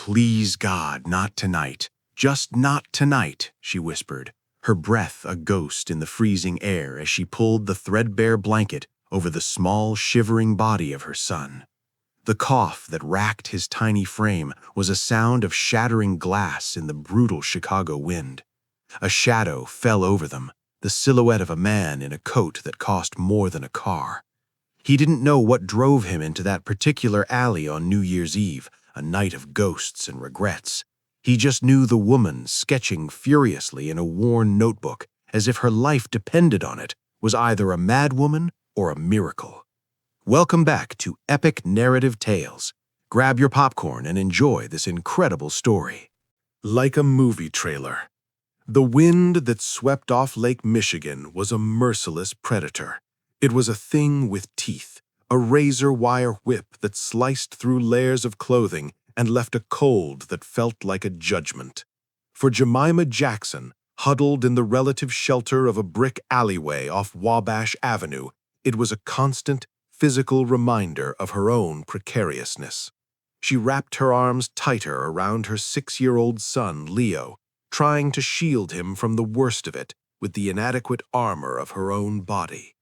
Please, God, not tonight. Just not tonight, she whispered, her breath a ghost in the freezing air as she pulled the threadbare blanket over the small, shivering body of her son. The cough that racked his tiny frame was a sound of shattering glass in the brutal Chicago wind. A shadow fell over them, the silhouette of a man in a coat that cost more than a car. He didn't know what drove him into that particular alley on New Year's Eve, a night of ghosts and regrets. He just knew the woman, sketching furiously in a worn notebook, as if her life depended on it, was either a madwoman or a miracle. Welcome back to Epic Narrative Tales. Grab your popcorn and enjoy this incredible story. Like a movie trailer. The wind that swept off Lake Michigan was a merciless predator. It was a thing with teeth, a razor-wire whip that sliced through layers of clothing and left a cold that felt like a judgment. For Jemima Jackson, huddled in the relative shelter of a brick alleyway off Wabash Avenue, it was a constant, physical reminder of her own precariousness. She wrapped her arms tighter around her 6-year-old son, Leo, trying to shield him from the worst of it with the inadequate armor of her own body.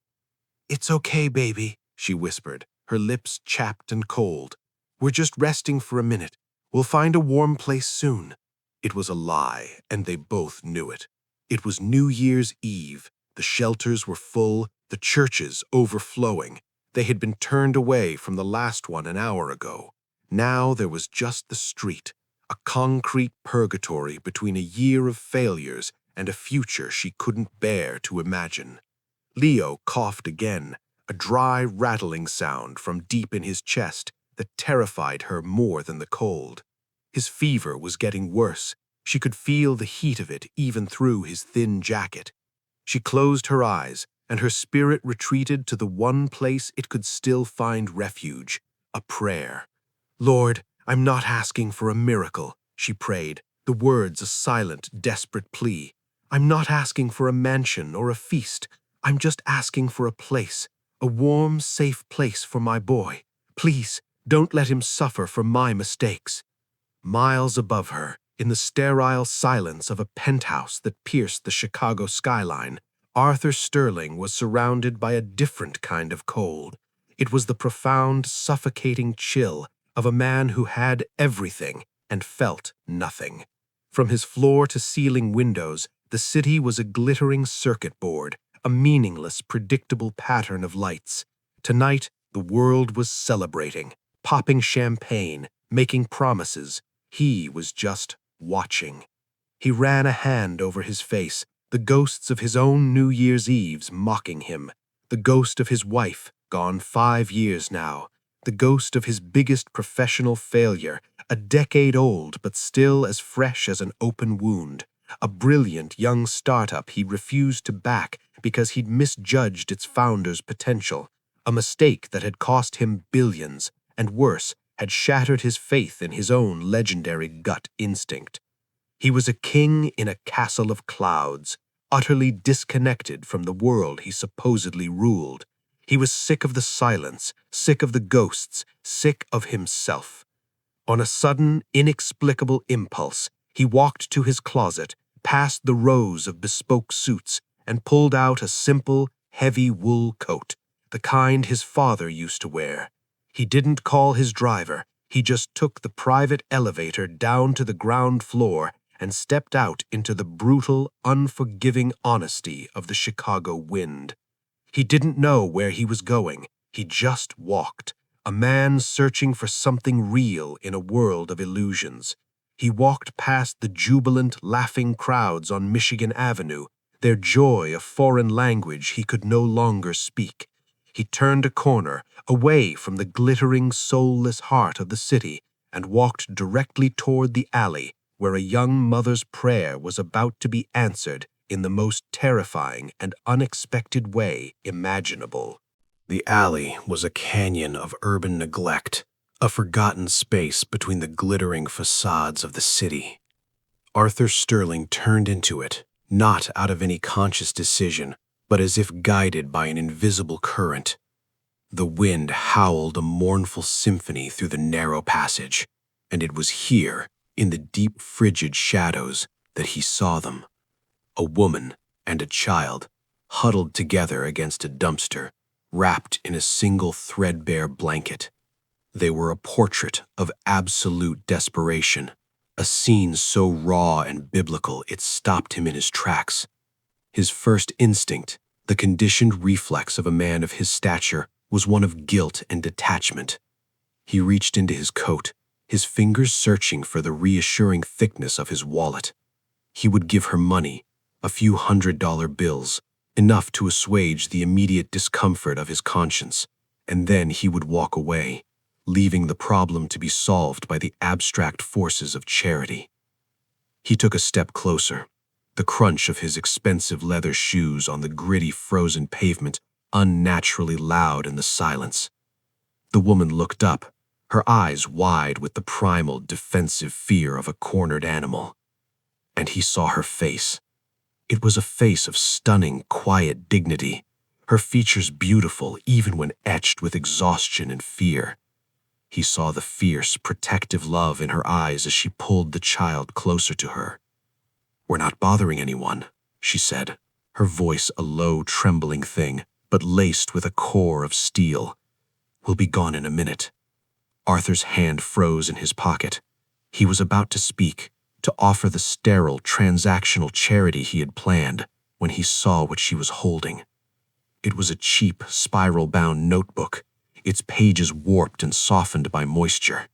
"It's okay, baby," she whispered, her lips chapped and cold. "We're just resting for a minute. We'll find a warm place soon." It was a lie, and they both knew it. It was New Year's Eve. The shelters were full, the churches overflowing. They had been turned away from the last one an hour ago. Now there was just the street, a concrete purgatory between a year of failures and a future she couldn't bear to imagine. Leo coughed again, a dry, rattling sound from deep in his chest that terrified her more than the cold. His fever was getting worse. She could feel the heat of it even through his thin jacket. She closed her eyes, and her spirit retreated to the one place it could still find refuge, a prayer. "Lord, I'm not asking for a miracle," she prayed, the words a silent, desperate plea. "I'm not asking for a mansion or a feast. I'm just asking for a place, a warm, safe place for my boy. Please, don't let him suffer for my mistakes." Miles above her, in the sterile silence of a penthouse that pierced the Chicago skyline, Arthur Sterling was surrounded by a different kind of cold. It was the profound, suffocating chill of a man who had everything and felt nothing. From his floor-to-ceiling windows, the city was a glittering circuit board, a meaningless, predictable pattern of lights. Tonight, the world was celebrating, popping champagne, making promises. He was just watching. He ran a hand over his face, the ghosts of his own New Year's Eves mocking him, the ghost of his wife, gone 5 years now, the ghost of his biggest professional failure, a decade old but still as fresh as an open wound, a brilliant young startup he refused to back because he'd misjudged its founder's potential, a mistake that had cost him billions, and worse, had shattered his faith in his own legendary gut instinct. He was a king in a castle of clouds, utterly disconnected from the world he supposedly ruled. He was sick of the silence, sick of the ghosts, sick of himself. On a sudden, inexplicable impulse, he walked to his closet, past the rows of bespoke suits, and pulled out a simple, heavy wool coat, the kind his father used to wear. He didn't call his driver. He just took the private elevator down to the ground floor and stepped out into the brutal, unforgiving honesty of the Chicago wind. He didn't know where he was going. He just walked, a man searching for something real in a world of illusions. He walked past the jubilant, laughing crowds on Michigan Avenue, their joy a foreign language he could no longer speak. He turned a corner, away from the glittering, soulless heart of the city, and walked directly toward the alley where a young mother's prayer was about to be answered in the most terrifying and unexpected way imaginable. The alley was a canyon of urban neglect, a forgotten space between the glittering facades of the city. Arthur Sterling turned into it, not out of any conscious decision, but as if guided by an invisible current. The wind howled a mournful symphony through the narrow passage. And it was here, in the deep frigid shadows, that he saw them. A woman and a child, huddled together against a dumpster, wrapped in a single threadbare blanket. They were a portrait of absolute desperation, a scene so raw and biblical it stopped him in his tracks. His first instinct, the conditioned reflex of a man of his stature, was one of guilt and detachment. He reached into his coat, his fingers searching for the reassuring thickness of his wallet. He would give her money, a few $100 bills, enough to assuage the immediate discomfort of his conscience, and then he would walk away, leaving the problem to be solved by the abstract forces of charity. He took a step closer, the crunch of his expensive leather shoes on the gritty frozen pavement unnaturally loud in the silence. The woman looked up, her eyes wide with the primal defensive fear of a cornered animal. And he saw her face. It was a face of stunning, quiet dignity, her features beautiful even when etched with exhaustion and fear. He saw the fierce, protective love in her eyes as she pulled the child closer to her. "We're not bothering anyone," she said, her voice a low, trembling thing, but laced with a core of steel. "We'll be gone in a minute." Arthur's hand froze in his pocket. He was about to speak, to offer the sterile, transactional charity he had planned, when he saw what she was holding. It was a cheap, spiral-bound notebook, its pages warped and softened by moisture,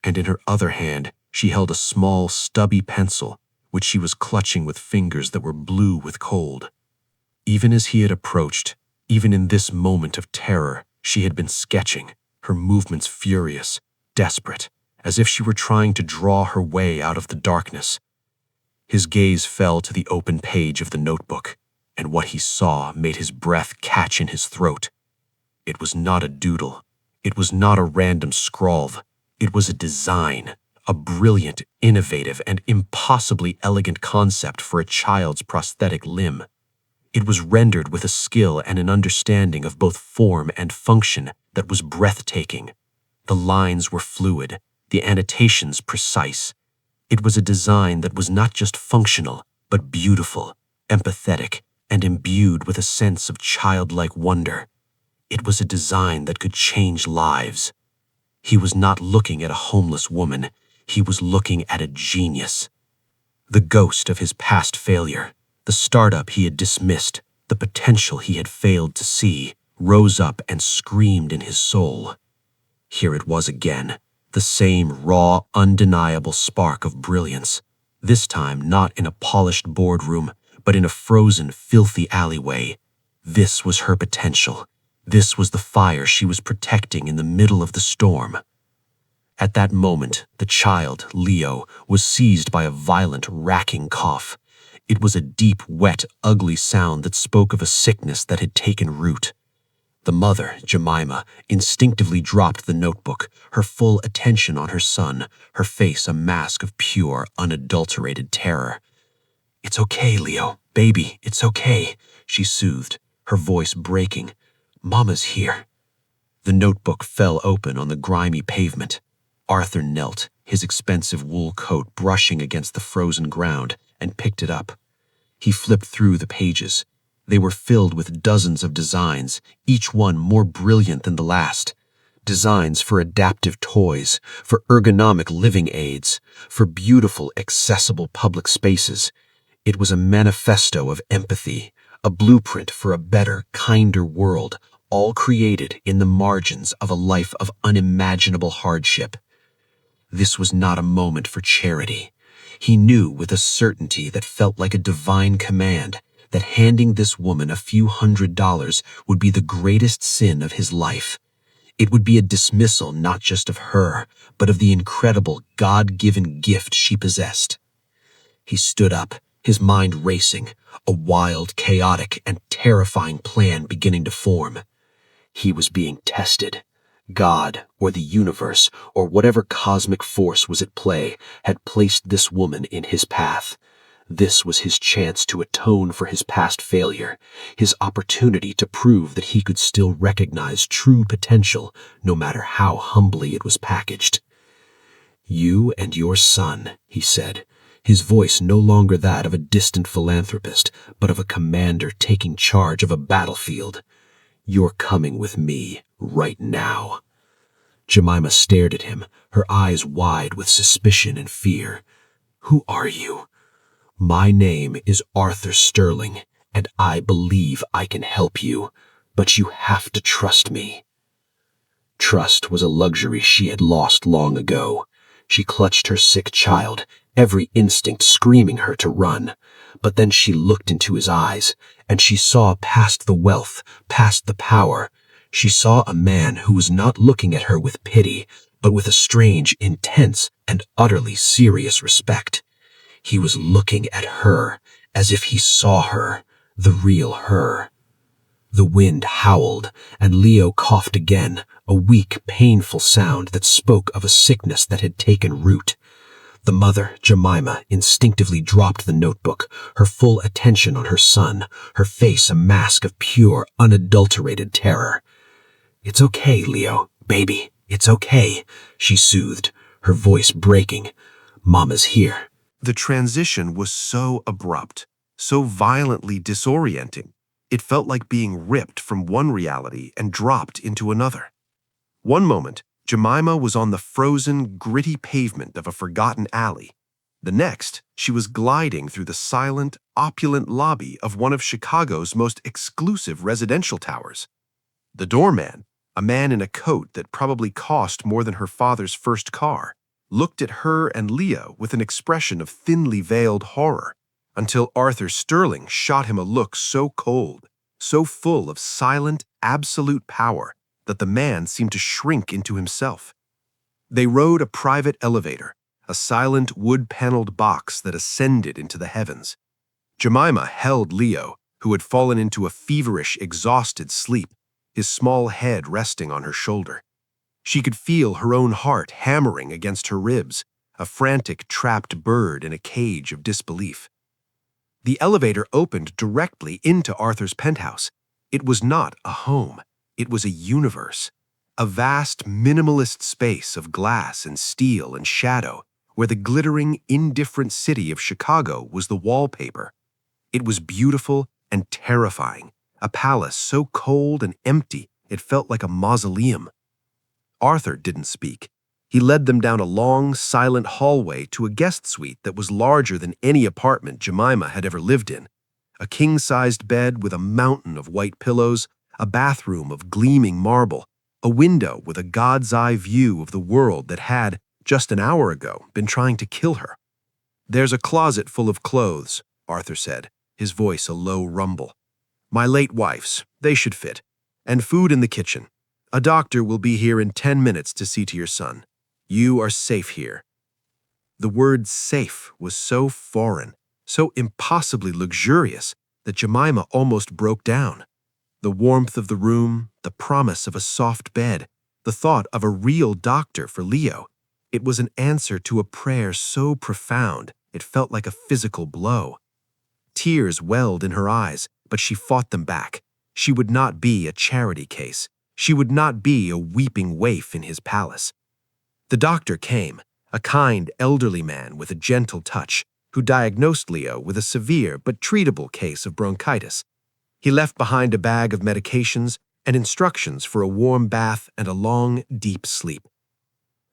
and in her other hand she held a small, stubby pencil, which she was clutching with fingers that were blue with cold. Even as he had approached, even in this moment of terror, she had been sketching, her movements furious, desperate, as if she were trying to draw her way out of the darkness. His gaze fell to the open page of the notebook, and what he saw made his breath catch in his throat. It was not a doodle. It was not a random scrawl. It was a design, a brilliant, innovative, and impossibly elegant concept for a child's prosthetic limb. It was rendered with a skill and an understanding of both form and function that was breathtaking. The lines were fluid, the annotations precise. It was a design that was not just functional, but beautiful, empathetic, and imbued with a sense of childlike wonder. It was a design that could change lives. He was not looking at a homeless woman. He was looking at a genius. The ghost of his past failure, the startup he had dismissed, the potential he had failed to see, rose up and screamed in his soul. Here it was again, the same raw, undeniable spark of brilliance, this time not in a polished boardroom, but in a frozen, filthy alleyway. This was her potential. This was the fire she was protecting in the middle of the storm. At that moment, the child, Leo, was seized by a violent, racking cough. It was a deep, wet, ugly sound that spoke of a sickness that had taken root. The mother, Jemima, instinctively dropped the notebook, her full attention on her son, her face a mask of pure, unadulterated terror. "It's okay, Leo. Baby, it's okay," she soothed, her voice breaking. "Mama's here." The notebook fell open on the grimy pavement. Arthur knelt, his expensive wool coat brushing against the frozen ground, and picked it up. He flipped through the pages. They were filled with dozens of designs, each one more brilliant than the last. Designs for adaptive toys, for ergonomic living aids, for beautiful, accessible public spaces. It was a manifesto of empathy, a blueprint for a better, kinder world, all created in the margins of a life of unimaginable hardship. This was not a moment for charity. He knew with a certainty that felt like a divine command that handing this woman a few $100s would be the greatest sin of his life. It would be a dismissal not just of her, but of the incredible God-given gift she possessed. He stood up, his mind racing, a wild, chaotic, and terrifying plan beginning to form. He was being tested. God, or the universe, or whatever cosmic force was at play, had placed this woman in his path. This was his chance to atone for his past failure, his opportunity to prove that he could still recognize true potential, no matter how humbly it was packaged. "You and your son," he said, his voice no longer that of a distant philanthropist, but of a commander taking charge of a battlefield. "You're coming with me right now." Jemima stared at him, her eyes wide with suspicion and fear. "Who are you?" "My name is Arthur Sterling, and I believe I can help you, but you have to trust me." Trust was a luxury she had lost long ago. She clutched her sick child, every instinct screaming her to run. But then she looked into his eyes, and she saw past the wealth, past the power. She saw a man who was not looking at her with pity, but with a strange, intense, and utterly serious respect. He was looking at her, as if he saw her, the real her. The wind howled, and Leo coughed again, a weak, painful sound that spoke of a sickness that had taken root. The mother, Jemima, instinctively dropped the notebook, her full attention on her son, her face a mask of pure, unadulterated terror. "It's okay, Leo, baby, it's okay," she soothed, her voice breaking. "Mama's here." The transition was so abrupt, so violently disorienting. It felt like being ripped from one reality and dropped into another. One moment, Jemima was on the frozen, gritty pavement of a forgotten alley. The next, she was gliding through the silent, opulent lobby of one of Chicago's most exclusive residential towers. The doorman, a man in a coat that probably cost more than her father's first car, looked at her and Leo with an expression of thinly veiled horror, until Arthur Sterling shot him a look so cold, so full of silent, absolute power, that the man seemed to shrink into himself. They rode a private elevator, a silent wood-paneled box that ascended into the heavens. Jemima held Leo, who had fallen into a feverish, exhausted sleep, his small head resting on her shoulder. She could feel her own heart hammering against her ribs, a frantic, trapped bird in a cage of disbelief. The elevator opened directly into Arthur's penthouse. It was not a home. It was a universe. A vast, minimalist space of glass and steel and shadow, where the glittering, indifferent city of Chicago was the wallpaper. It was beautiful and terrifying, a palace so cold and empty it felt like a mausoleum. Arthur didn't speak. He led them down a long, silent hallway to a guest suite that was larger than any apartment Jemima had ever lived in. A king-sized bed with a mountain of white pillows, a bathroom of gleaming marble, a window with a god's-eye view of the world that had, just an hour ago, been trying to kill her. "There's a closet full of clothes," Arthur said, his voice a low rumble. "My late wife's, they should fit. And food in the kitchen. A doctor will be here in 10 minutes to see to your son. You are safe here." The word safe was so foreign, so impossibly luxurious, that Jemima almost broke down. The warmth of the room, the promise of a soft bed, the thought of a real doctor for Leo. It was an answer to a prayer so profound it felt like a physical blow. Tears welled in her eyes, but she fought them back. She would not be a charity case. She would not be a weeping waif in his palace. The doctor came, a kind, elderly man with a gentle touch, who diagnosed Leo with a severe but treatable case of bronchitis. He left behind a bag of medications and instructions for a warm bath and a long, deep sleep.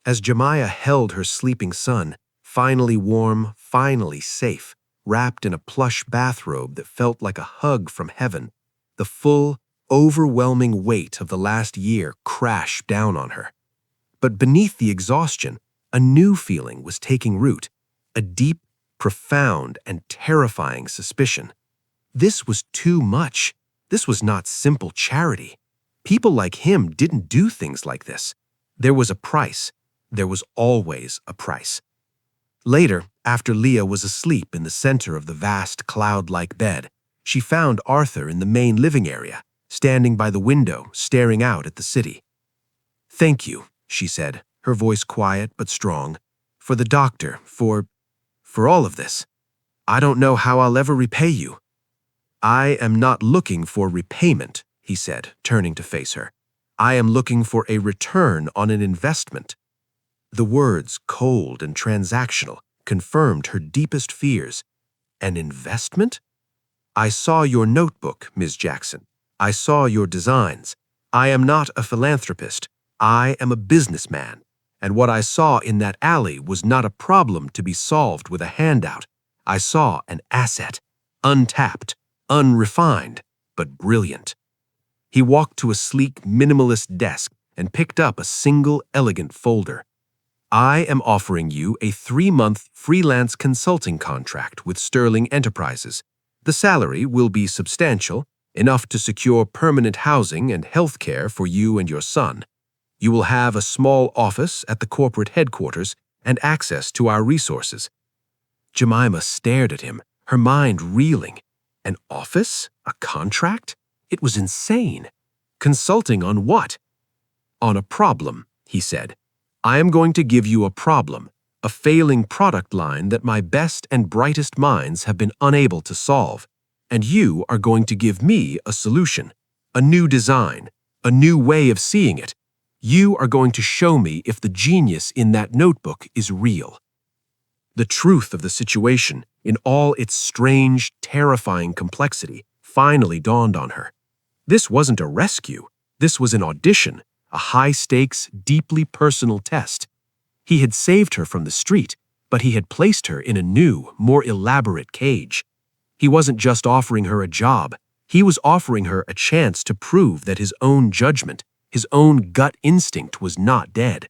As Jemima held her sleeping son, finally warm, finally safe, wrapped in a plush bathrobe that felt like a hug from heaven, the full, overwhelming weight of the last year crashed down on her. But beneath the exhaustion, a new feeling was taking root, a deep, profound, and terrifying suspicion. This was too much. This was not simple charity. People like him didn't do things like this. There was a price. There was always a price. Later, after Leo was asleep in the center of the vast cloud-like bed, she found Arthur in the main living area, standing by the window, staring out at the city. "Thank you," she said, her voice quiet but strong, "for the doctor, for all of this. I don't know how I'll ever repay you." "I am not looking for repayment," he said, turning to face her. "I am looking for a return on an investment." The words, cold and transactional, confirmed her deepest fears. An investment? I saw your notebook, Ms. Jackson. I saw your designs. I am not a philanthropist. I am a businessman. And what I saw in that alley was not a problem to be solved with a handout. I saw an asset, untapped, unrefined, but brilliant. He walked to a sleek, minimalist desk and picked up a single, elegant folder. I am offering you a 3-month freelance consulting contract with Sterling Enterprises. The salary will be substantial, enough to secure permanent housing and health care for you and your son. You will have a small office at the corporate headquarters and access to our resources. Jemima stared at him, her mind reeling. An office? A contract? It was insane. Consulting on what? On a problem, he said. I am going to give you a problem, a failing product line that my best and brightest minds have been unable to solve. And you are going to give me a solution, a new design, a new way of seeing it. You are going to show me if the genius in that notebook is real. The truth of the situation, in all its strange, terrifying complexity, finally dawned on her. This wasn't a rescue. This was an audition, a high-stakes, deeply personal test. He had saved her from the street, but he had placed her in a new, more elaborate cage. He wasn't just offering her a job. He was offering her a chance to prove that his own judgment, his own gut instinct was not dead.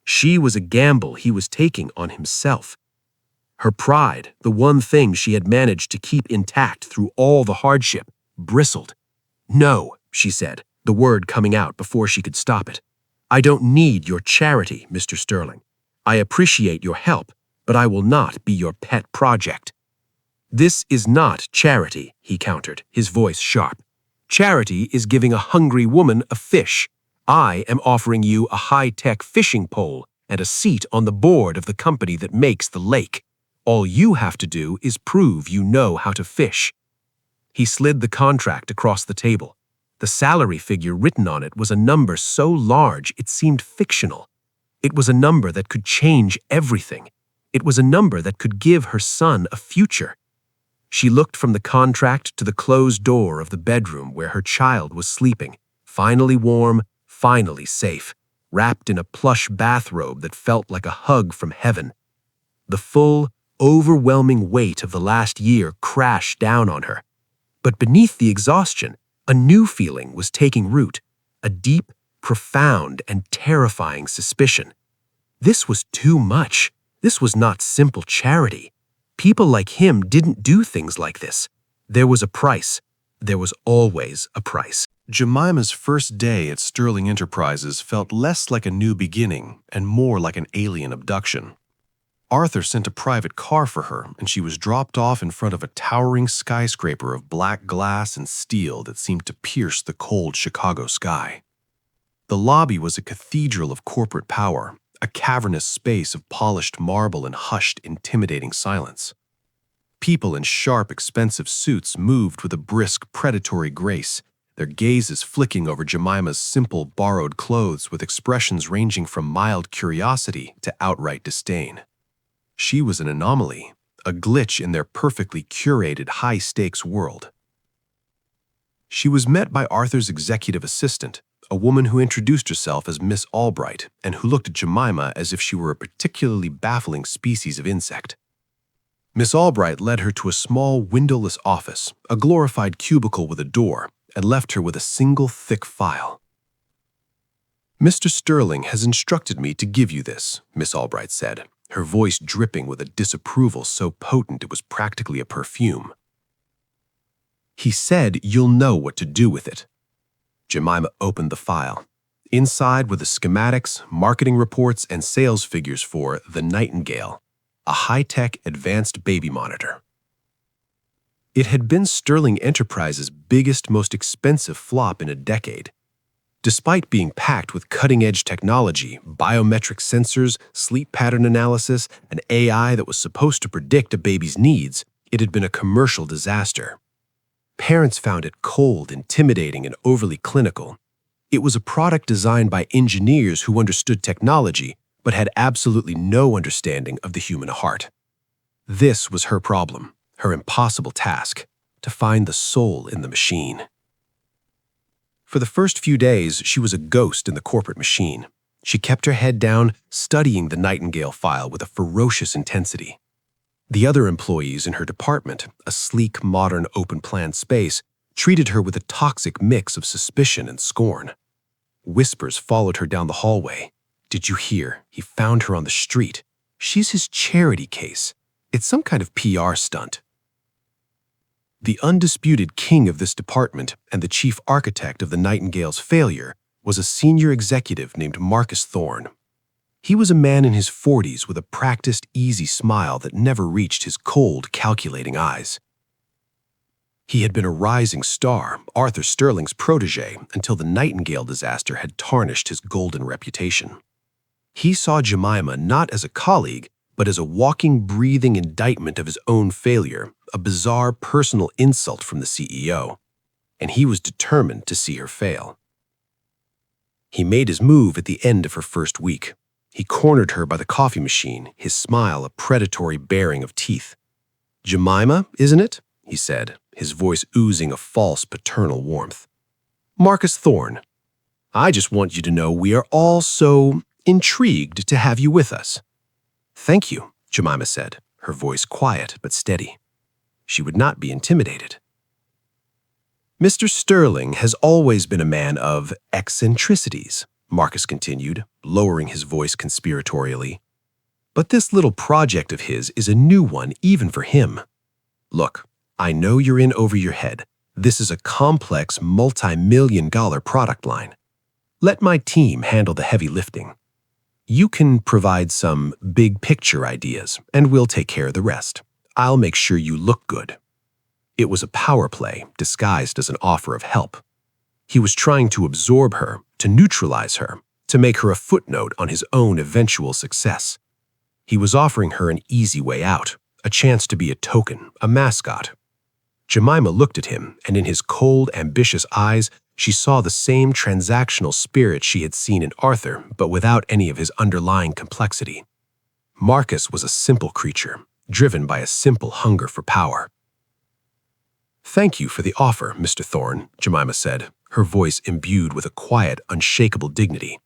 She was a gamble he was taking on himself. Her pride, the one thing she had managed to keep intact through all the hardship, bristled. No, she said, the word coming out before she could stop it. I don't need your charity, Mr. Sterling. I appreciate your help, but I will not be your pet project. This is not charity, he countered, his voice sharp. Charity is giving a hungry woman a fish. I am offering you a high-tech fishing pole and a seat on the board of the company that makes the lake. All you have to do is prove you know how to fish. He slid the contract across the table. The salary figure written on it was a number so large it seemed fictional. It was a number that could change everything. It was a number that could give her son a future. She looked from the contract to the closed door of the bedroom where her child was sleeping, finally warm, finally safe, wrapped in a plush bathrobe that felt like a hug from heaven. The full, overwhelming weight of the last year crashed down on her. But beneath the exhaustion, a new feeling was taking root, a deep, profound, and terrifying suspicion. This was too much. This was not simple charity. People like him didn't do things like this. There was a price. There was always a price. Jemima's first day at Sterling Enterprises felt less like a new beginning and more like an alien abduction. Arthur sent a private car for her, and she was dropped off in front of a towering skyscraper of black glass and steel that seemed to pierce the cold Chicago sky. The lobby was a cathedral of corporate power, a cavernous space of polished marble and hushed, intimidating silence. People in sharp, expensive suits moved with a brisk, predatory grace, their gazes flicking over Jemima's simple, borrowed clothes with expressions ranging from mild curiosity to outright disdain. She was an anomaly, a glitch in their perfectly curated, high-stakes world. She was met by Arthur's executive assistant, a woman who introduced herself as Miss Albright and who looked at Jemima as if she were a particularly baffling species of insect. Miss Albright led her to a small, windowless office, a glorified cubicle with a door, and left her with a single thick file. Mr. Sterling has instructed me to give you this, Miss Albright said, her voice dripping with a disapproval so potent it was practically a perfume. He said you'll know what to do with it. Jemima opened the file. Inside were the schematics, marketing reports, and sales figures for the Nightingale, a high-tech advanced baby monitor. It had been Sterling Enterprises' biggest, most expensive flop in a decade. Despite being packed with cutting-edge technology, biometric sensors, sleep pattern analysis, and AI that was supposed to predict a baby's needs, it had been a commercial disaster. Parents found it cold, intimidating, and overly clinical. It was a product designed by engineers who understood technology, but had absolutely no understanding of the human heart. This was her problem, her impossible task, to find the soul in the machine. For the first few days, she was a ghost in the corporate machine. She kept her head down, studying the Nightingale file with a ferocious intensity. The other employees in her department, a sleek, modern, open-plan space, treated her with a toxic mix of suspicion and scorn. Whispers followed her down the hallway. "Did you hear? He found her on the street. She's his charity case. It's some kind of PR stunt." The undisputed king of this department and the chief architect of the Nightingale's failure was a senior executive named Marcus Thorne. He was a man in his 40s with a practiced, easy smile that never reached his cold, calculating eyes. He had been a rising star, Arthur Sterling's protege, until the Nightingale disaster had tarnished his golden reputation. He saw Jemima not as a colleague, but as a walking, breathing indictment of his own failure, a bizarre personal insult from the CEO, and he was determined to see her fail. He made his move at the end of her first week. He cornered her by the coffee machine, his smile a predatory baring of teeth. "Jemima, isn't it?" he said, his voice oozing a false paternal warmth. "Marcus Thorne. I just want you to know we are all so intrigued to have you with us." "Thank you," Jemima said, her voice quiet but steady. She would not be intimidated. "Mr. Sterling has always been a man of eccentricities," Marcus continued, lowering his voice conspiratorially. "But this little project of his is a new one even for him. Look, I know you're in over your head. This is a complex, multi-million-dollar product line. Let my team handle the heavy lifting. You can provide some big-picture ideas, and we'll take care of the rest. I'll make sure you look good." It was a power play disguised as an offer of help. He was trying to absorb her, to neutralize her, to make her a footnote on his own eventual success. He was offering her an easy way out, a chance to be a token, a mascot. Jemima looked at him, and in his cold, ambitious eyes, she saw the same transactional spirit she had seen in Arthur, but without any of his underlying complexity. Marcus was a simple creature, driven by a simple hunger for power. "Thank you for the offer, Mr. Thorne," Jemima said, her voice imbued with a quiet, unshakable dignity.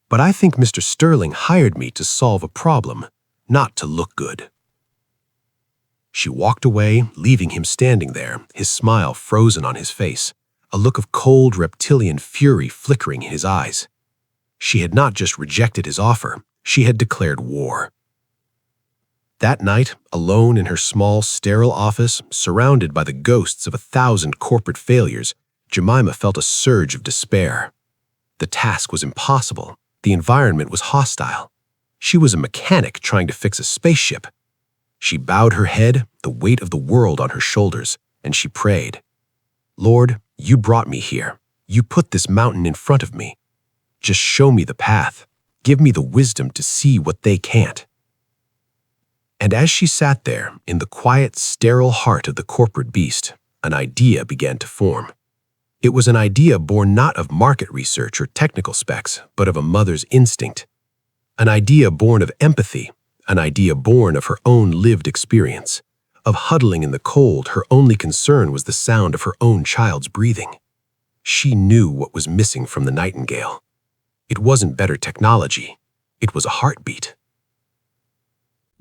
"But I think Mr. Sterling hired me to solve a problem, not to look good." She walked away, leaving him standing there, his smile frozen on his face, a look of cold, reptilian fury flickering in his eyes. She had not just rejected his offer, she had declared war. That night, alone in her small, sterile office, surrounded by the ghosts of 1,000 corporate failures, Jemima felt a surge of despair. The task was impossible. The environment was hostile. She was a mechanic trying to fix a spaceship. She bowed her head, the weight of the world on her shoulders, and she prayed. "Lord, you brought me here. You put this mountain in front of me. Just show me the path. Give me the wisdom to see what they can't." And as she sat there, in the quiet, sterile heart of the corporate beast, an idea began to form. It was an idea born not of market research or technical specs, but of a mother's instinct. An idea born of empathy, an idea born of her own lived experience. Of huddling in the cold, her only concern was the sound of her own child's breathing. She knew what was missing from the Nightingale. It wasn't better technology. It was a heartbeat.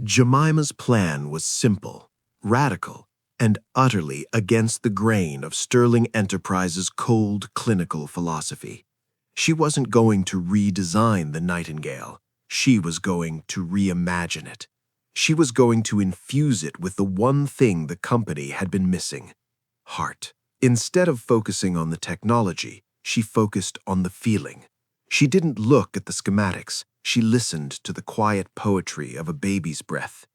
Jemima's plan was simple, radical, and utterly against the grain of Sterling Enterprises' cold, clinical philosophy. She wasn't going to redesign the Nightingale. She was going to reimagine it. She was going to infuse it with the one thing the company had been missing: heart. Instead of focusing on the technology, she focused on the feeling. She didn't look at the schematics. She listened to the quiet poetry of a baby's breath.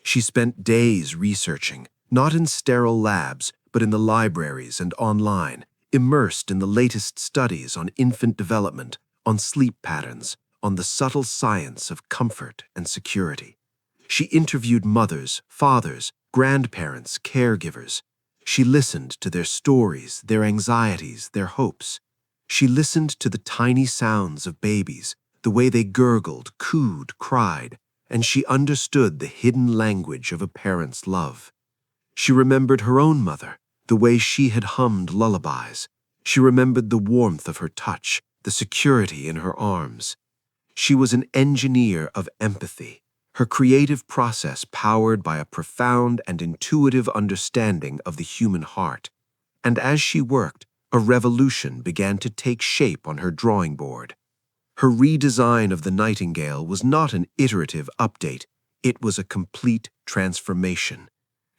She spent days researching, not in sterile labs, but in the libraries and online, immersed in the latest studies on infant development, on sleep patterns, on the subtle science of comfort and security. She interviewed mothers, fathers, grandparents, caregivers. She listened to their stories, their anxieties, their hopes. She listened to the tiny sounds of babies, the way they gurgled, cooed, cried, and she understood the hidden language of a parent's love. She remembered her own mother, the way she had hummed lullabies. She remembered the warmth of her touch, the security in her arms. She was an engineer of empathy, her creative process powered by a profound and intuitive understanding of the human heart. And as she worked, a revolution began to take shape on her drawing board. Her redesign of the Nightingale was not an iterative update, it was a complete transformation.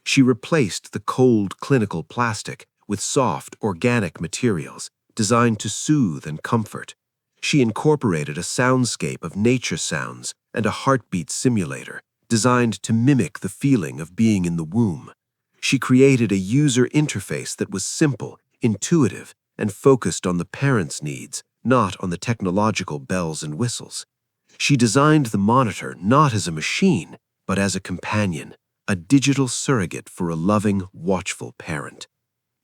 She replaced the cold clinical plastic with soft organic materials designed to soothe and comfort. She incorporated a soundscape of nature sounds and a heartbeat simulator designed to mimic the feeling of being in the womb. She created a user interface that was simple, intuitive, and focused on the parent's needs, not on the technological bells and whistles. She designed the monitor not as a machine, but as a companion, a digital surrogate for a loving, watchful parent.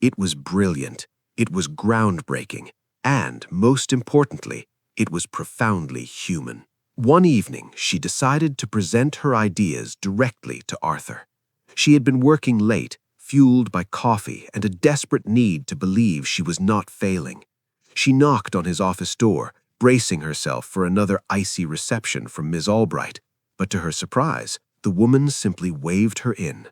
It was brilliant, it was groundbreaking, and, most importantly, it was profoundly human. One evening, she decided to present her ideas directly to Arthur. She had been working late, fueled by coffee and a desperate need to believe she was not failing. She knocked on his office door, bracing herself for another icy reception from Ms. Albright, but to her surprise, the woman simply waved her in.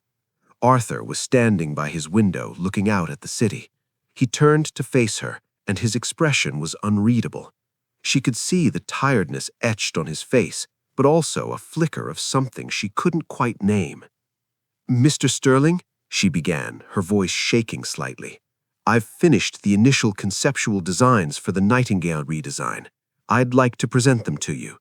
Arthur was standing by his window looking out at the city. He turned to face her, and his expression was unreadable. She could see the tiredness etched on his face, but also a flicker of something she couldn't quite name. "Mr. Sterling," she began, her voice shaking slightly, "I've finished the initial conceptual designs for the Nightingale redesign. I'd like to present them to you."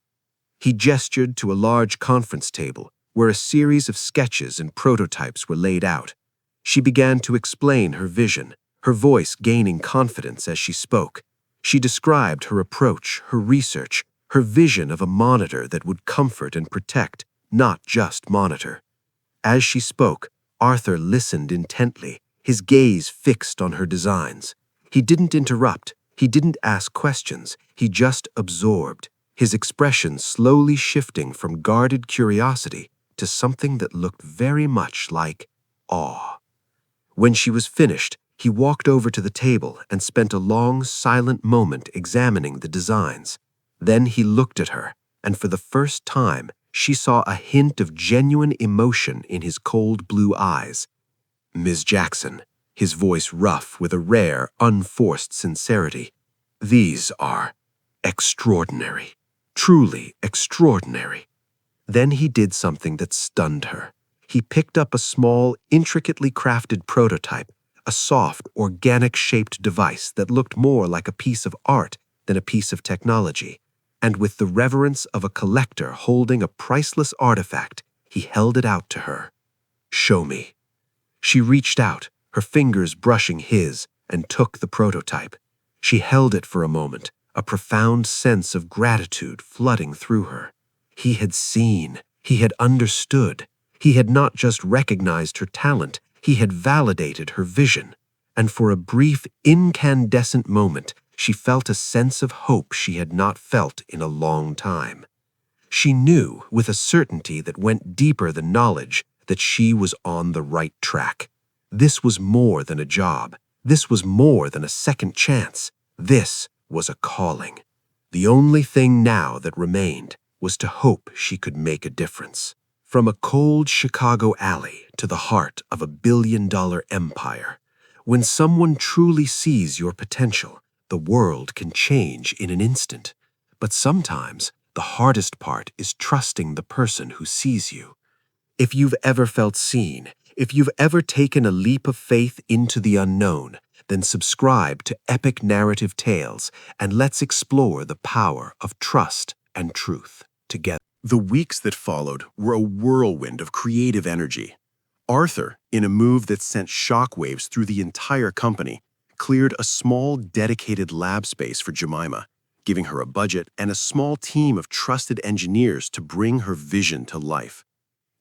He gestured to a large conference table where a series of sketches and prototypes were laid out. She began to explain her vision, her voice gaining confidence as she spoke. She described her approach, her research, her vision of a monitor that would comfort and protect, not just monitor. As she spoke, Arthur listened intently, his gaze fixed on her designs. He didn't interrupt, he didn't ask questions, he just absorbed, his expression slowly shifting from guarded curiosity to something that looked very much like awe. When she was finished, he walked over to the table and spent a long, silent moment examining the designs. Then he looked at her, and for the first time, she saw a hint of genuine emotion in his cold blue eyes. "Ms. Jackson," his voice rough with a rare, unforced sincerity, "these are extraordinary, truly extraordinary." Then he did something that stunned her. He picked up a small, intricately crafted prototype, a soft, organic-shaped device that looked more like a piece of art than a piece of technology, and with the reverence of a collector holding a priceless artifact, he held it out to her. "Show me." She reached out, her fingers brushing his, and took the prototype. She held it for a moment, a profound sense of gratitude flooding through her. He had seen, he had understood, he had not just recognized her talent, he had validated her vision, and for a brief, incandescent moment, she felt a sense of hope she had not felt in a long time. She knew, with a certainty that went deeper than knowledge, that she was on the right track. This was more than a job. This was more than a second chance. This was a calling. The only thing now that remained was to hope she could make a difference. From a cold Chicago alley to the heart of a billion-dollar empire, when someone truly sees your potential, the world can change in an instant. But sometimes, the hardest part is trusting the person who sees you. If you've ever felt seen, if you've ever taken a leap of faith into the unknown, then subscribe to Epic Narrative Tales and let's explore the power of trust and truth together. The weeks that followed were a whirlwind of creative energy. Arthur, in a move that sent shockwaves through the entire company, cleared a small, dedicated lab space for Jemima, giving her a budget and a small team of trusted engineers to bring her vision to life.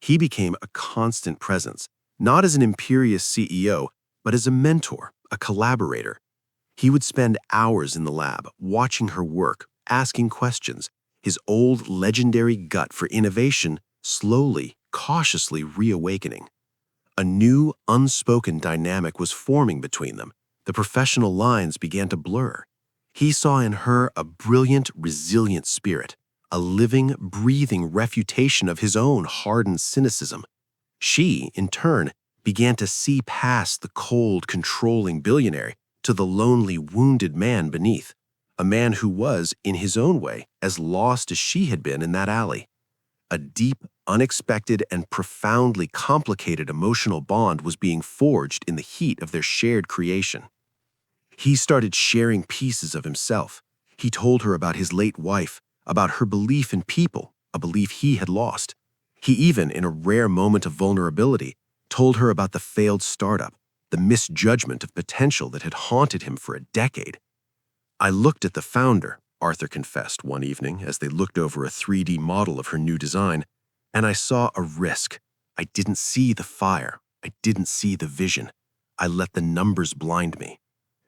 He became a constant presence, not as an imperious CEO, but as a mentor, a collaborator. He would spend hours in the lab, watching her work, asking questions, his old legendary gut for innovation slowly, cautiously reawakening. A new, unspoken dynamic was forming between them. The professional lines began to blur. He saw in her a brilliant, resilient spirit, a living, breathing refutation of his own hardened cynicism. She, in turn, began to see past the cold, controlling billionaire to the lonely, wounded man beneath, a man who was, in his own way, as lost as she had been in that alley. A deep, unexpected, and profoundly complicated emotional bond was being forged in the heat of their shared creation. He started sharing pieces of himself. He told her about his late wife, about her belief in people, a belief he had lost. He even, in a rare moment of vulnerability, told her about the failed startup, the misjudgment of potential that had haunted him for a decade. "I looked at the founder," Arthur confessed one evening as they looked over a 3D model of her new design, "and I saw a risk. I didn't see the fire. I didn't see the vision. I let the numbers blind me.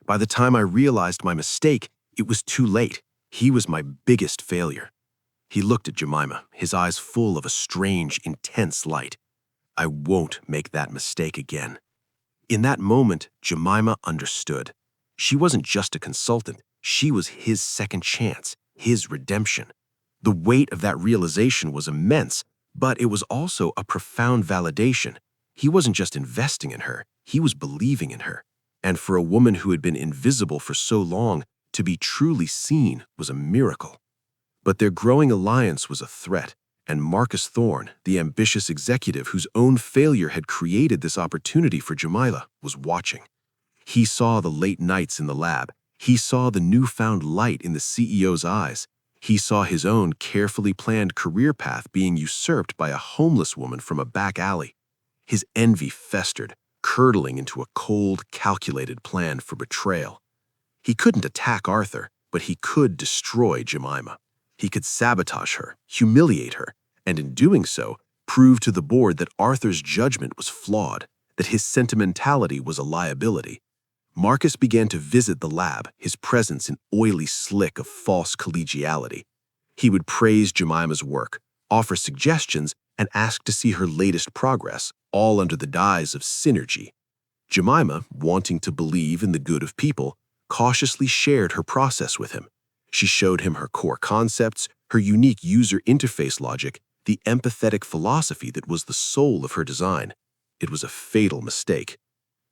By the time I realized my mistake, it was too late. He was my biggest failure." He looked at Jemima, his eyes full of a strange, intense light. "I won't make that mistake again." In that moment, Jemima understood. She wasn't just a consultant. She was his second chance, his redemption. The weight of that realization was immense, but it was also a profound validation. He wasn't just investing in her, he was believing in her. And for a woman who had been invisible for so long, to be truly seen was a miracle. But their growing alliance was a threat, and Marcus Thorne, the ambitious executive whose own failure had created this opportunity for Jemima, was watching. He saw the late nights in the lab. He saw the newfound light in the CEO's eyes. He saw his own carefully planned career path being usurped by a homeless woman from a back alley. His envy festered, curdling into a cold, calculated plan for betrayal. He couldn't attack Arthur, but he could destroy Jemima. He could sabotage her, humiliate her, and in doing so, prove to the board that Arthur's judgment was flawed, that his sentimentality was a liability. Marcus began to visit the lab, his presence an oily slick of false collegiality. He would praise Jemima's work, offer suggestions, and ask to see her latest progress, all under the guise of synergy. Jemima, wanting to believe in the good of people, cautiously shared her process with him. She showed him her core concepts, her unique user interface logic, the empathetic philosophy that was the soul of her design. It was a fatal mistake.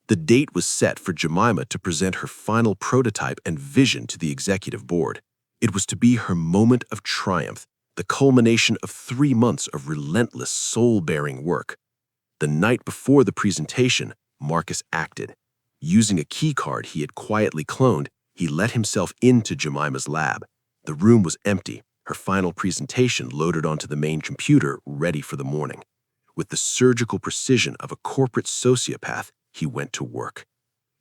The date was set for Jemima to present her final prototype and vision to the executive board. It was to be her moment of triumph, the culmination of 3 months of relentless, soul-bearing work. The night before the presentation, Marcus acted. Using a keycard he had quietly cloned, he let himself into Jemima's lab. The room was empty, her final presentation loaded onto the main computer, ready for the morning. With the surgical precision of a corporate sociopath, he went to work.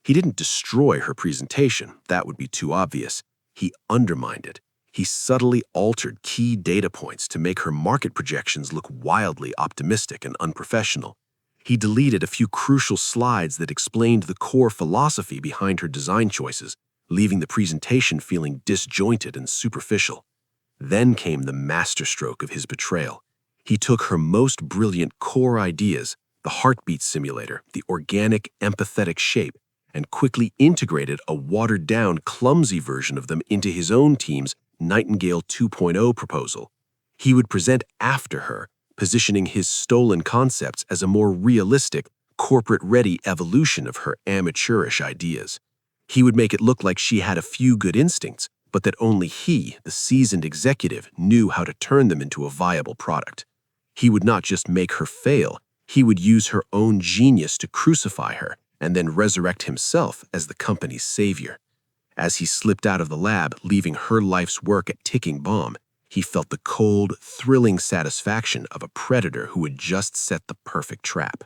He didn't destroy her presentation, that would be too obvious. He undermined it. He subtly altered key data points to make her market projections look wildly optimistic and unprofessional. He deleted a few crucial slides that explained the core philosophy behind her design choices, leaving the presentation feeling disjointed and superficial. Then came the masterstroke of his betrayal. He took her most brilliant core ideas, the heartbeat simulator, the organic, empathetic shape, and quickly integrated a watered-down, clumsy version of them into his own team's Nightingale 2.0 proposal. He would present after her, positioning his stolen concepts as a more realistic, corporate-ready evolution of her amateurish ideas. He would make it look like she had a few good instincts, but that only he, the seasoned executive, knew how to turn them into a viable product. He would not just make her fail, he would use her own genius to crucify her and then resurrect himself as the company's savior. As he slipped out of the lab, leaving her life's work a ticking bomb, he felt the cold, thrilling satisfaction of a predator who had just set the perfect trap.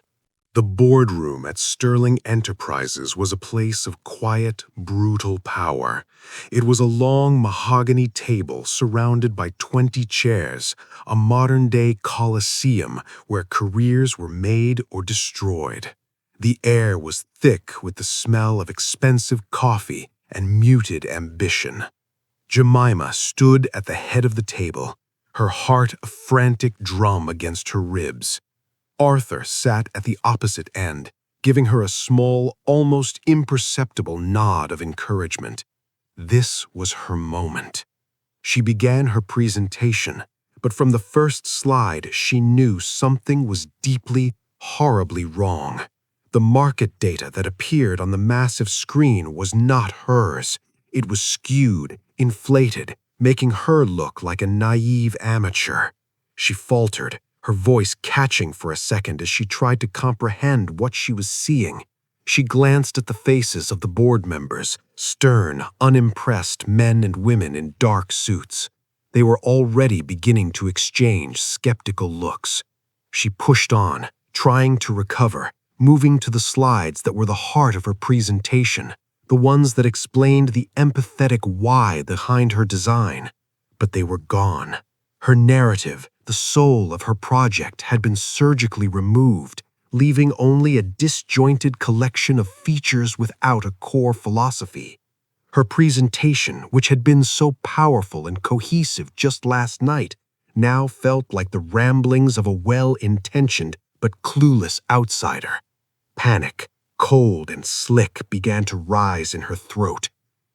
The boardroom at Sterling Enterprises was a place of quiet, brutal power. It was a long mahogany table surrounded by 20 chairs, a modern-day coliseum where careers were made or destroyed. The air was thick with the smell of expensive coffee and muted ambition. Jemima stood at the head of the table, her heart a frantic drum against her ribs. Arthur sat at the opposite end, giving her a small, almost imperceptible nod of encouragement. This was her moment. She began her presentation, but from the first slide she knew something was deeply, horribly wrong. The market data that appeared on the massive screen was not hers. It was skewed, inflated, making her look like a naive amateur. She faltered, her voice catching for a second as she tried to comprehend what she was seeing. She glanced at the faces of the board members, stern, unimpressed men and women in dark suits. They were already beginning to exchange skeptical looks. She pushed on, trying to recover, moving to the slides that were the heart of her presentation, the ones that explained the empathetic why behind her design. But they were gone. Her narrative, the soul of her project, had been surgically removed, leaving only a disjointed collection of features without a core philosophy. Her presentation, which had been so powerful and cohesive just last night, now felt like the ramblings of a well-intentioned but clueless outsider. Panic, cold and slick, began to rise in her throat.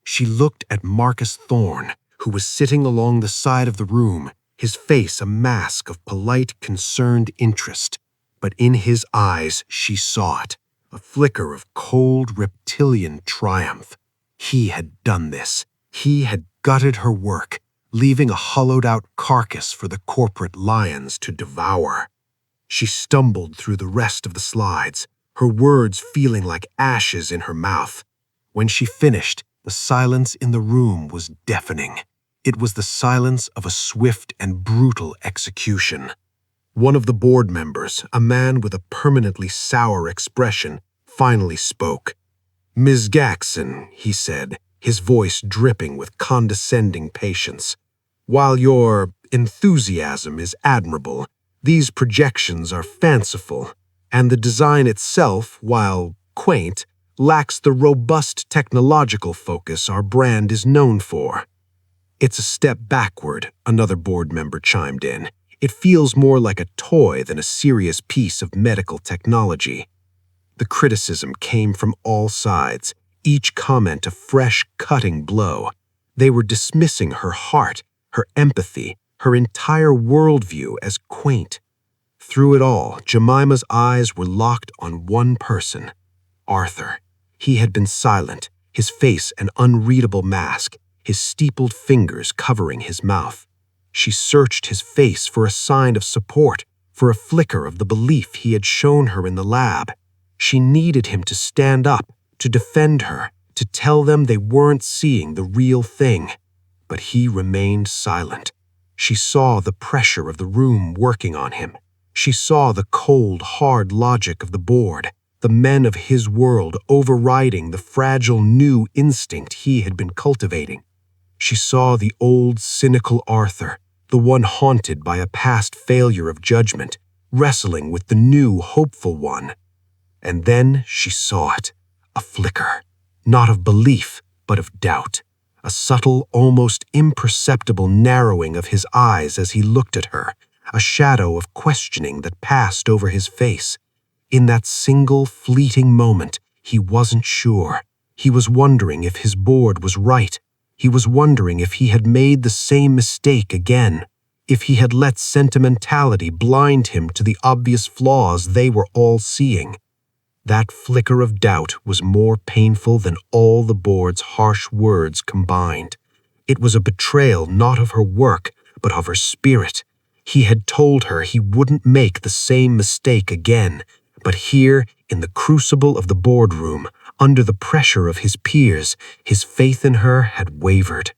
She looked at Marcus Thorne, who was sitting along the side of the room, his face a mask of polite, concerned interest. But in his eyes she saw it, a flicker of cold, reptilian triumph. He had done this. He had gutted her work, leaving a hollowed-out carcass for the corporate lions to devour. She stumbled through the rest of the slides, her words feeling like ashes in her mouth. When she finished, the silence in the room was deafening. It was the silence of a swift and brutal execution. One of the board members, a man with a permanently sour expression, finally spoke. "Ms. Gaxon," he said, his voice dripping with condescending patience, "while your enthusiasm is admirable, these projections are fanciful, and the design itself, while quaint, lacks the robust technological focus our brand is known for." "It's a step backward," another board member chimed in. "It feels more like a toy than a serious piece of medical technology." The criticism came from all sides, each comment a fresh, cutting blow. They were dismissing her heart, her empathy, her entire worldview as quaint. Through it all, Jemima's eyes were locked on one person, Arthur. He had been silent, his face an unreadable mask, his steepled fingers covering his mouth. She searched his face for a sign of support, for a flicker of the belief he had shown her in the lab. She needed him to stand up, to defend her, to tell them they weren't seeing the real thing. But he remained silent. She saw the pressure of the room working on him. She saw the cold, hard logic of the board, the men of his world overriding the fragile new instinct he had been cultivating. She saw the old, cynical Arthur, the one haunted by a past failure of judgment, wrestling with the new, hopeful one. And then she saw it, a flicker, not of belief, but of doubt, a subtle, almost imperceptible narrowing of his eyes as he looked at her, a shadow of questioning that passed over his face. In that single, fleeting moment, he wasn't sure. He was wondering if his board was right. He was wondering if he had made the same mistake again, if he had let sentimentality blind him to the obvious flaws they were all seeing. That flicker of doubt was more painful than all the board's harsh words combined. It was a betrayal not of her work, but of her spirit. He had told her he wouldn't make the same mistake again, but here, in the crucible of the boardroom, under the pressure of his peers, his faith in her had wavered.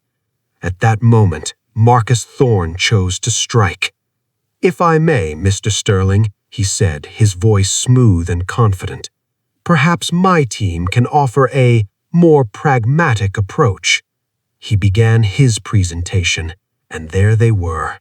At that moment, Marcus Thorne chose to strike. "If I may, Mr. Sterling," he said, his voice smooth and confident, "perhaps my team can offer a more pragmatic approach." He began his presentation, and there they were,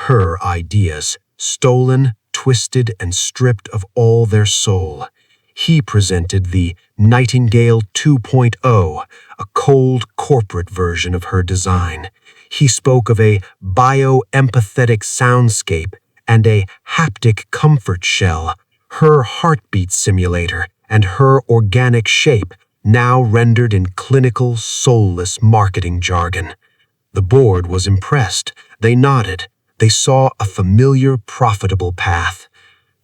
her ideas, stolen, twisted, and stripped of all their soul. He presented the Nightingale 2.0, a cold corporate version of her design. He spoke of a bioempathetic soundscape and a haptic comfort shell, her heartbeat simulator, and her organic shape, now rendered in clinical, soulless marketing jargon. The board was impressed. They nodded. They saw a familiar, profitable path.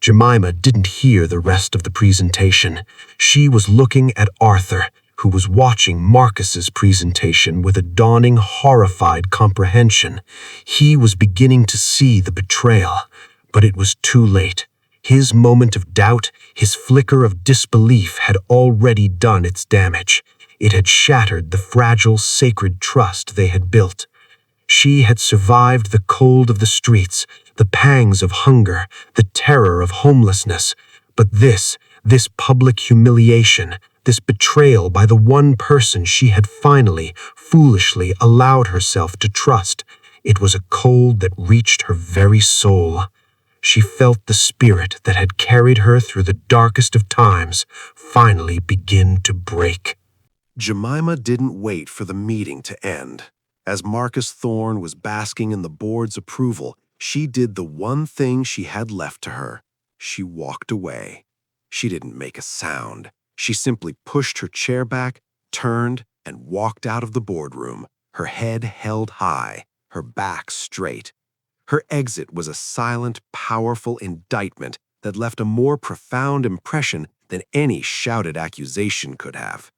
Jemima didn't hear the rest of the presentation. She was looking at Arthur, who was watching Marcus's presentation with a dawning, horrified comprehension. He was beginning to see the betrayal, but it was too late. His moment of doubt, his flicker of disbelief had already done its damage. It had shattered the fragile, sacred trust they had built. She had survived the cold of the streets, the pangs of hunger, the terror of homelessness. But this public humiliation, this betrayal by the one person she had finally, foolishly allowed herself to trust, it was a cold that reached her very soul. She felt the spirit that had carried her through the darkest of times finally begin to break. Jemima didn't wait for the meeting to end. As Marcus Thorne was basking in the board's approval, she did the one thing she had left to her. She walked away. She didn't make a sound. She simply pushed her chair back, turned, and walked out of the boardroom, her head held high, her back straight. Her exit was a silent, powerful indictment that left a more profound impression than any shouted accusation could have.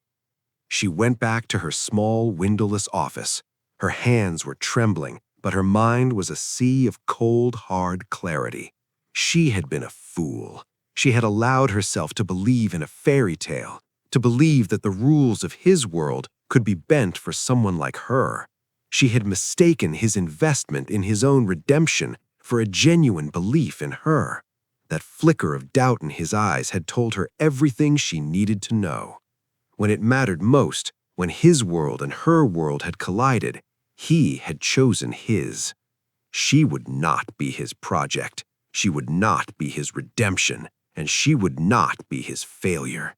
She went back to her small, windowless office. Her hands were trembling, but her mind was a sea of cold, hard clarity. She had been a fool. She had allowed herself to believe in a fairy tale, to believe that the rules of his world could be bent for someone like her. She had mistaken his investment in his own redemption for a genuine belief in her. That flicker of doubt in his eyes had told her everything she needed to know. When it mattered most, when his world and her world had collided, he had chosen his. She would not be his project. She would not be his redemption, and she would not be his failure.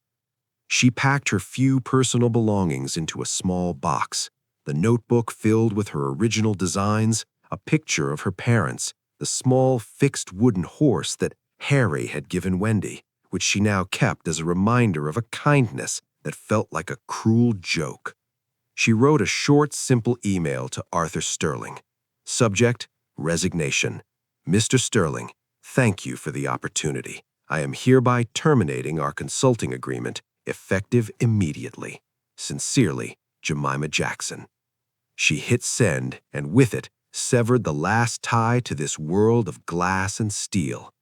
She packed her few personal belongings into a small box, the notebook filled with her original designs, a picture of her parents, the small fixed wooden horse that Harry had given Wendy, which she now kept as a reminder of a kindness that felt like a cruel joke. She wrote a short, simple email to Arthur Sterling. Subject, resignation. Mr. Sterling, thank you for the opportunity. I am hereby terminating our consulting agreement, effective immediately. Sincerely, Jemima Jackson. She hit send, and with it, severed the last tie to this world of glass and steel.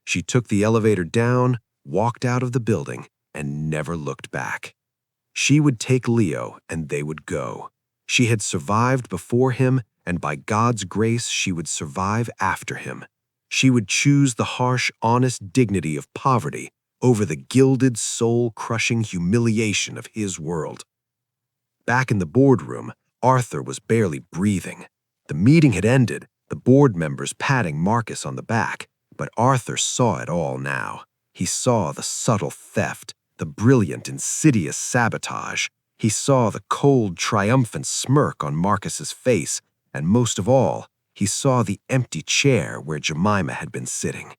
She took the elevator down, walked out of the building, and never looked back. She would take Leo, and they would go. She had survived before him, and by God's grace she would survive after him. She would choose the harsh, honest dignity of poverty over the gilded, soul-crushing humiliation of his world. Back in the boardroom, Arthur was barely breathing. The meeting had ended, the board members patting Marcus on the back, but Arthur saw it all now. He saw the subtle theft, the brilliant, insidious sabotage. He saw the cold, triumphant smirk on Marcus's face, and most of all, he saw the empty chair where Jemima had been sitting.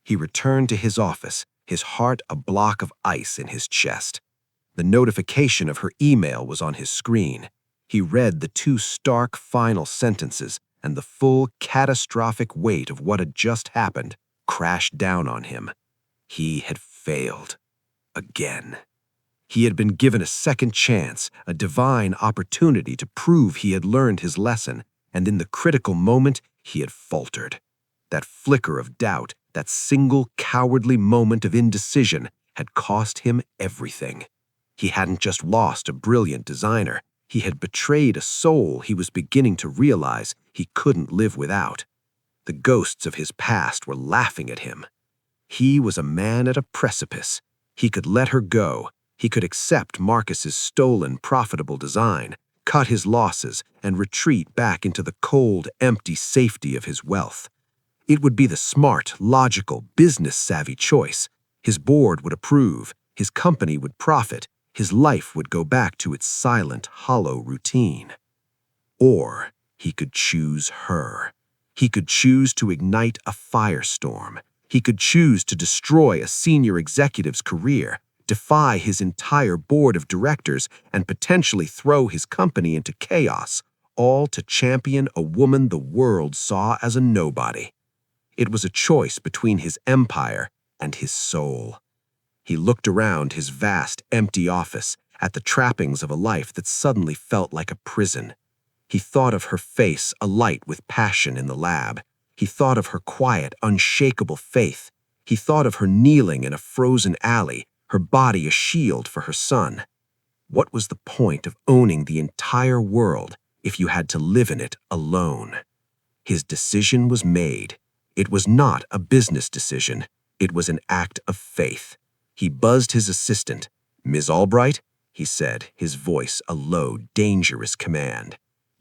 He returned to his office, his heart a block of ice in his chest. The notification of her email was on his screen. He read the two stark final sentences, and the full, catastrophic weight of what had just happened crashed down on him. He had failed. Again. He had been given a second chance, a divine opportunity to prove he had learned his lesson, and in the critical moment, he had faltered. That flicker of doubt, that single cowardly moment of indecision, had cost him everything. He hadn't just lost a brilliant designer, he had betrayed a soul he was beginning to realize he couldn't live without. The ghosts of his past were laughing at him. He was a man at a precipice. He could let her go. He could accept Marcus's stolen, profitable design, cut his losses, and retreat back into the cold, empty safety of his wealth. It would be the smart, logical, business-savvy choice. His board would approve. His company would profit. His life would go back to its silent, hollow routine. Or he could choose her. He could choose to ignite a firestorm. He could choose to destroy a senior executive's career, defy his entire board of directors, and potentially throw his company into chaos, all to champion a woman the world saw as a nobody. It was a choice between his empire and his soul. He looked around his vast, empty office at the trappings of a life that suddenly felt like a prison. He thought of her face alight with passion in the lab. He thought of her quiet, unshakable faith. He thought of her kneeling in a frozen alley, her body a shield for her son. What was the point of owning the entire world if you had to live in it alone? His decision was made. It was not a business decision. It was an act of faith. He buzzed his assistant. "Ms. Albright," he said, his voice a low, dangerous command.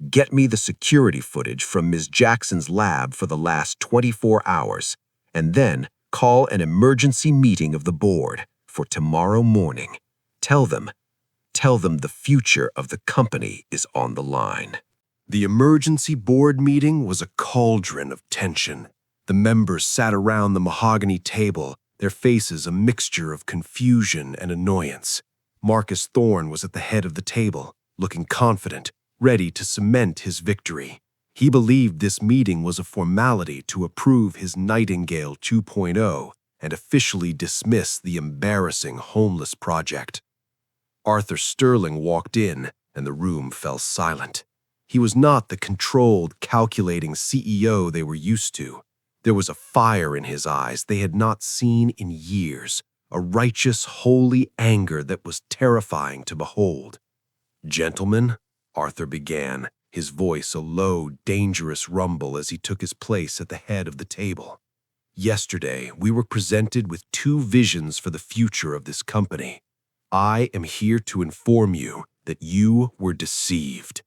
"Get me the security footage from Ms. Jackson's lab for the last 24 hours, and then call an emergency meeting of the board for tomorrow morning. Tell them the future of the company is on the line." The emergency board meeting was a cauldron of tension. The members sat around the mahogany table, their faces a mixture of confusion and annoyance. Marcus Thorne was at the head of the table, looking confident, ready to cement his victory. He believed this meeting was a formality to approve his Nightingale 2.0 and officially dismiss the embarrassing homeless project. Arthur Sterling walked in, and the room fell silent. He was not the controlled, calculating CEO they were used to. There was a fire in his eyes they had not seen in years, a righteous, holy anger that was terrifying to behold. "Gentlemen," Arthur began, his voice a low, dangerous rumble as he took his place at the head of the table. "Yesterday, we were presented with two visions for the future of this company. I am here to inform you that you were deceived."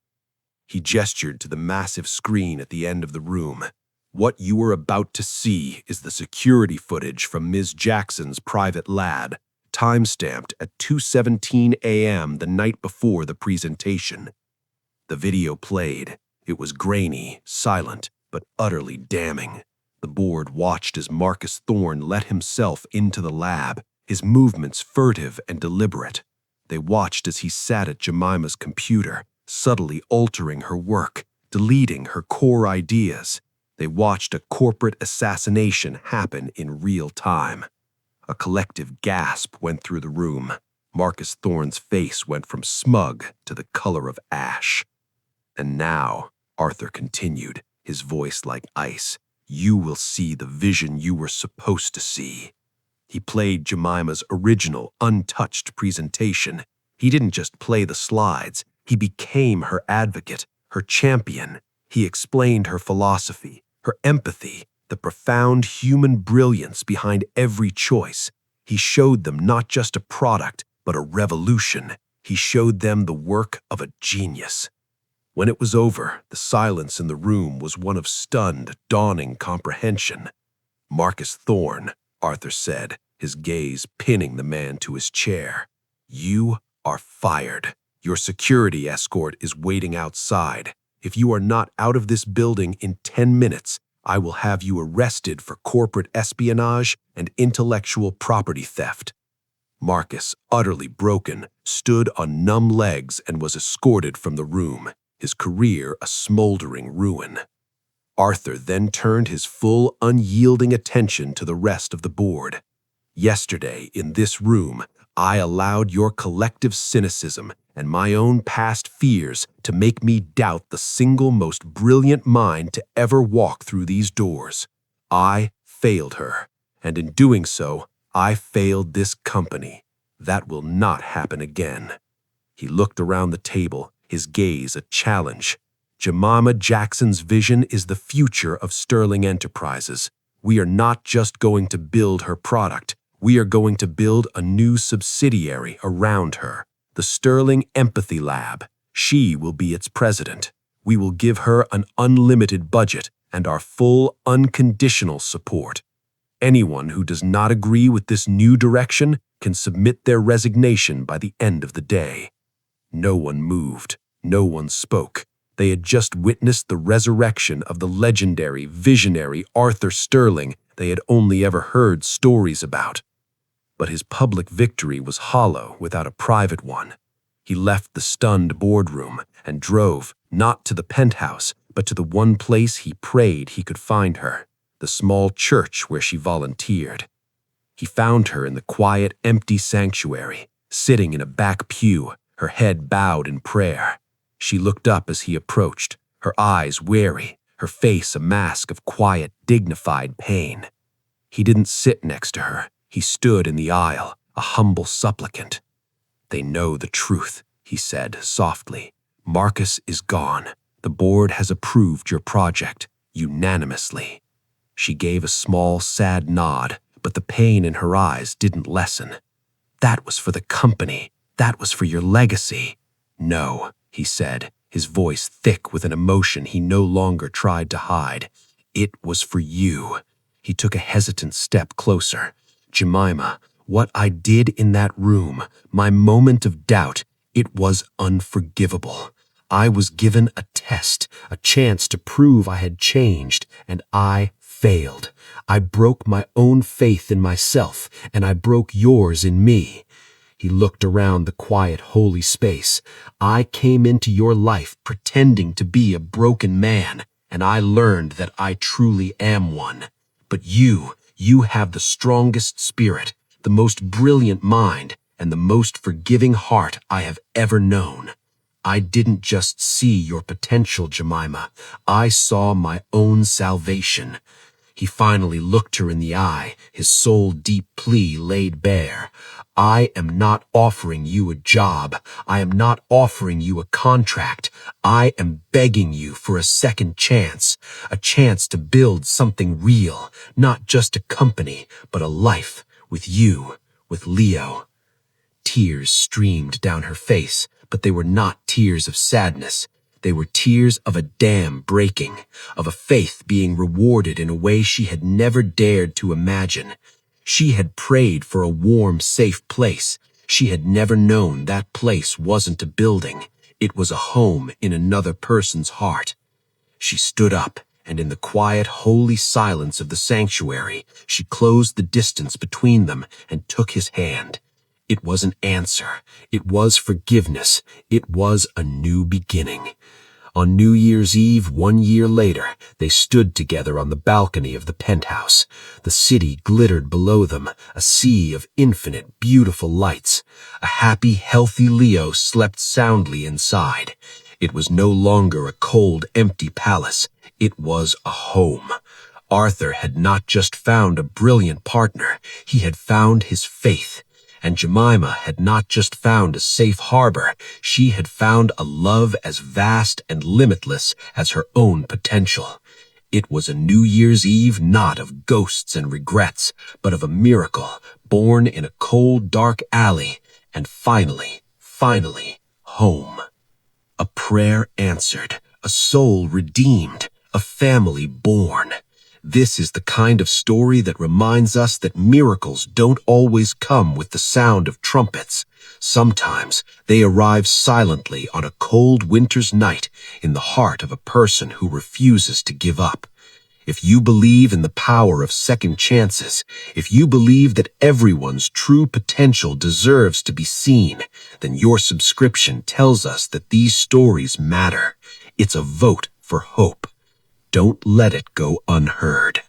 He gestured to the massive screen at the end of the room. "What you are about to see is the security footage from Ms. Jackson's private lab, time-stamped at 2:17 a.m. the night before the presentation." The video played. It was grainy, silent, but utterly damning. The board watched as Marcus Thorne let himself into the lab, his movements furtive and deliberate. They watched as he sat at Jemima's computer, subtly altering her work, deleting her core ideas. They watched a corporate assassination happen in real time. A collective gasp went through the room. Marcus Thorne's face went from smug to the color of ash. "And now," Arthur continued, his voice like ice, "you will see the vision you were supposed to see." He played Jemima's original, untouched presentation. He didn't just play the slides. He became her advocate, her champion. He explained her philosophy, her empathy, the profound human brilliance behind every choice. He showed them not just a product, but a revolution. He showed them the work of a genius. When it was over, the silence in the room was one of stunned, dawning comprehension. "Marcus Thorne," Arthur said, his gaze pinning the man to his chair, "you are fired. Your security escort is waiting outside. If you are not out of this building in 10 minutes, I will have you arrested for corporate espionage and intellectual property theft." Marcus, utterly broken, stood on numb legs and was escorted from the room, his career a smoldering ruin. Arthur then turned his full, unyielding attention to the rest of the board. "Yesterday, in this room, I allowed your collective cynicism and my own past fears to make me doubt the single most brilliant mind to ever walk through these doors. I failed her, and in doing so, I failed this company. That will not happen again." He looked around the table, his gaze a challenge. "Jemima Jackson's vision is the future of Sterling Enterprises. We are not just going to build her product. We are going to build a new subsidiary around her, the Sterling Empathy Lab. She will be its president. We will give her an unlimited budget and our full, unconditional support. Anyone who does not agree with this new direction can submit their resignation by the end of the day. No one moved. No one spoke. They had just witnessed the resurrection of the legendary, visionary Arthur Sterling they had only ever heard stories about. But his public victory was hollow without a private one. He left the stunned boardroom and drove, not to the penthouse, but to the one place he prayed he could find her, the small church where she volunteered. He found her in the quiet, empty sanctuary, sitting in a back pew, her head bowed in prayer. She looked up as he approached, her eyes wary, her face a mask of quiet, dignified pain. He didn't sit next to her. He stood in the aisle, a humble supplicant. "They know the truth," he said softly. "Marcus is gone. The board has approved your project, unanimously." She gave a small, sad nod, but the pain in her eyes didn't lessen. "That was for the company. That was for your legacy." "No," he said, his voice thick with an emotion he no longer tried to hide. "It was for you." He took a hesitant step closer. "Jemima, what I did in that room, my moment of doubt, it was unforgivable. I was given a test, a chance to prove I had changed, and I failed. I broke my own faith in myself, and I broke yours in me." He looked around the quiet, holy space. "I came into your life pretending to be a broken man, and I learned that I truly am one. But you have the strongest spirit, the most brilliant mind, and the most forgiving heart I have ever known. I didn't just see your potential, Jemima. I saw my own salvation." He finally looked her in the eye, his soul-deep plea laid bare. "I am not offering you a job. I am not offering you a contract. I am begging you for a second chance, a chance to build something real, not just a company, but a life, with you, with Leo." Tears streamed down her face, but they were not tears of sadness. They were tears of a dam breaking, of a faith being rewarded in a way she had never dared to imagine. She had prayed for a warm, safe place. She had never known that place wasn't a building. It was a home in another person's heart. She stood up, and in the quiet, holy silence of the sanctuary, she closed the distance between them and took his hand. It was an answer. It was forgiveness. It was a new beginning. On New Year's Eve, 1 year later, they stood together on the balcony of the penthouse. The city glittered below them, a sea of infinite, beautiful lights. A happy, healthy Leo slept soundly inside. It was no longer a cold, empty palace. It was a home. Arthur had not just found a brilliant partner, he had found his faith. And Jemima had not just found a safe harbor, she had found a love as vast and limitless as her own potential. It was a New Year's Eve not of ghosts and regrets, but of a miracle, born in a cold, dark alley, and finally, home. A prayer answered, a soul redeemed, a family born. This is the kind of story that reminds us that miracles don't always come with the sound of trumpets. Sometimes they arrive silently on a cold winter's night in the heart of a person who refuses to give up. If you believe in the power of second chances, if you believe that everyone's true potential deserves to be seen, then your subscription tells us that these stories matter. It's a vote for hope. Don't let it go unheard.